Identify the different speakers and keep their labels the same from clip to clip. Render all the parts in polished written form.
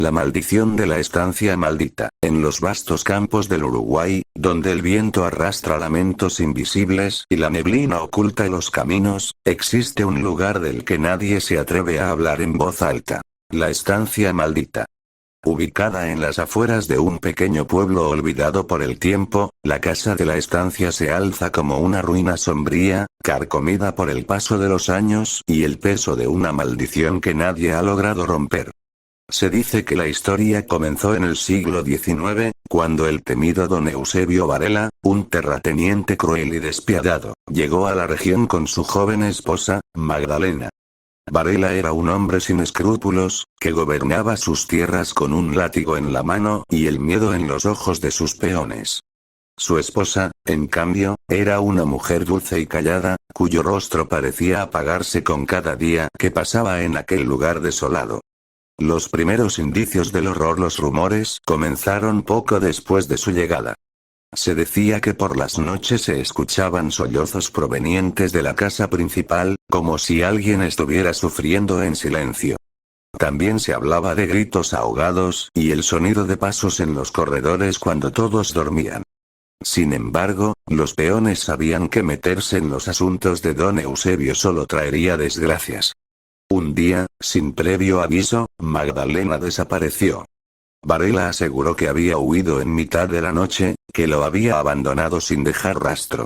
Speaker 1: La maldición de la estancia maldita. En los vastos campos del Uruguay, donde el viento arrastra lamentos invisibles y la neblina oculta los caminos, existe un lugar del que nadie se atreve a hablar en voz alta. La estancia maldita. Ubicada en las afueras de un pequeño pueblo olvidado por el tiempo, la casa de la estancia se alza como una ruina sombría, carcomida por el paso de los años y el peso de una maldición que nadie ha logrado romper. Se dice que la historia comenzó en el siglo XIX, cuando el temido don Eusebio Varela, un terrateniente cruel y despiadado, llegó a la región con su joven esposa, Magdalena. Varela era un hombre sin escrúpulos, que gobernaba sus tierras con un látigo en la mano y el miedo en los ojos de sus peones. Su esposa, en cambio, era una mujer dulce y callada, cuyo rostro parecía apagarse con cada día que pasaba en aquel lugar desolado. Los primeros indicios del horror, los rumores, comenzaron poco después de su llegada. Se decía que por las noches se escuchaban sollozos provenientes de la casa principal, como si alguien estuviera sufriendo en silencio. También se hablaba de gritos ahogados y el sonido de pasos en los corredores cuando todos dormían. Sin embargo, los peones sabían que meterse en los asuntos de don Eusebio solo traería desgracias. Un día, sin previo aviso, Magdalena desapareció. Varela aseguró que había huido en mitad de la noche, que lo había abandonado sin dejar rastro.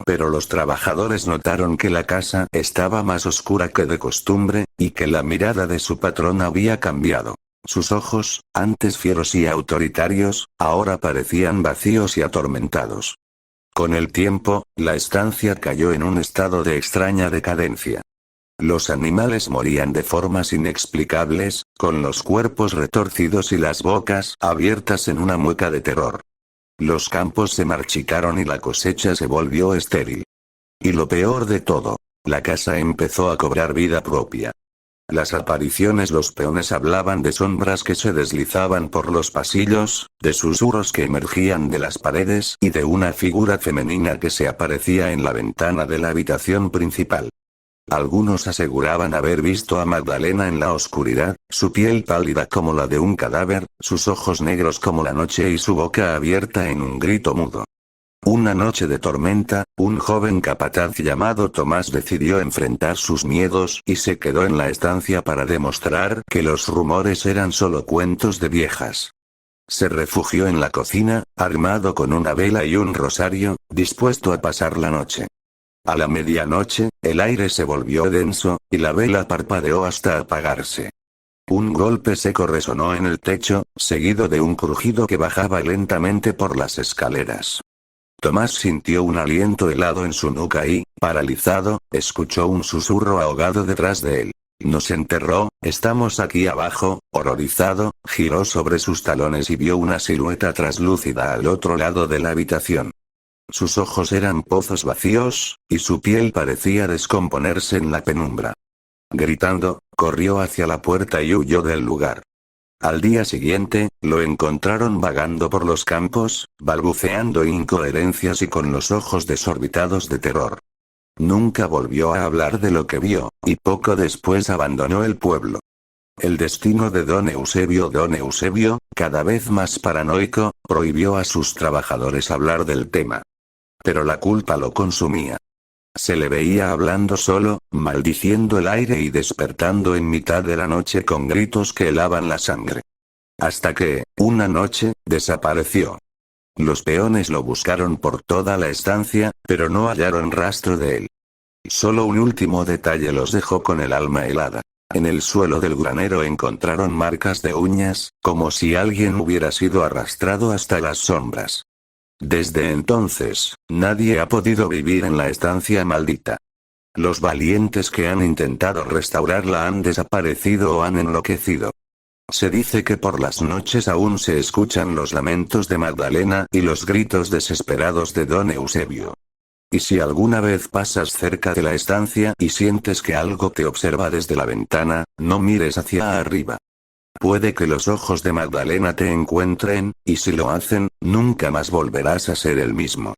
Speaker 1: Pero los trabajadores notaron que la casa estaba más oscura que de costumbre, y que la mirada de su patrón había cambiado. Sus ojos, antes fieros y autoritarios, ahora parecían vacíos y atormentados. Con el tiempo, la estancia cayó en un estado de extraña decadencia. Los animales morían de formas inexplicables, con los cuerpos retorcidos y las bocas abiertas en una mueca de terror. Los campos se marchitaron y la cosecha se volvió estéril. Y lo peor de todo, la casa empezó a cobrar vida propia. Las apariciones, los peones hablaban de sombras que se deslizaban por los pasillos, de susurros que emergían de las paredes y de una figura femenina que se aparecía en la ventana de la habitación principal. Algunos aseguraban haber visto a Magdalena en la oscuridad, su piel pálida como la de un cadáver, sus ojos negros como la noche y su boca abierta en un grito mudo. Una noche de tormenta, un joven capataz llamado Tomás decidió enfrentar sus miedos y se quedó en la estancia para demostrar que los rumores eran solo cuentos de viejas. Se refugió en la cocina, armado con una vela y un rosario, dispuesto a pasar la noche. A la medianoche, el aire se volvió denso, y la vela parpadeó hasta apagarse. Un golpe seco resonó en el techo, seguido de un crujido que bajaba lentamente por las escaleras. Tomás sintió un aliento helado en su nuca y, paralizado, escuchó un susurro ahogado detrás de él. «Nos enterró, estamos aquí abajo». Horrorizado, giró sobre sus talones y vio una silueta traslúcida al otro lado de la habitación. Sus ojos eran pozos vacíos, y su piel parecía descomponerse en la penumbra. Gritando, corrió hacia la puerta y huyó del lugar. Al día siguiente, lo encontraron vagando por los campos, balbuceando incoherencias y con los ojos desorbitados de terror. Nunca volvió a hablar de lo que vio, y poco después abandonó el pueblo. El destino de don Eusebio, cada vez más paranoico, prohibió a sus trabajadores hablar del tema. Pero la culpa lo consumía. Se le veía hablando solo, maldiciendo el aire y despertando en mitad de la noche con gritos que helaban la sangre. Hasta que, una noche, desapareció. Los peones lo buscaron por toda la estancia, pero no hallaron rastro de él. Solo un último detalle los dejó con el alma helada. En el suelo del granero encontraron marcas de uñas, como si alguien hubiera sido arrastrado hasta las sombras. Desde entonces, nadie ha podido vivir en la estancia maldita. Los valientes que han intentado restaurarla han desaparecido o han enloquecido. Se dice que por las noches aún se escuchan los lamentos de Magdalena y los gritos desesperados de don Eusebio. Y si alguna vez pasas cerca de la estancia y sientes que algo te observa desde la ventana, no mires hacia arriba. Puede que los ojos de Magdalena te encuentren, y si lo hacen, nunca más volverás a ser el mismo.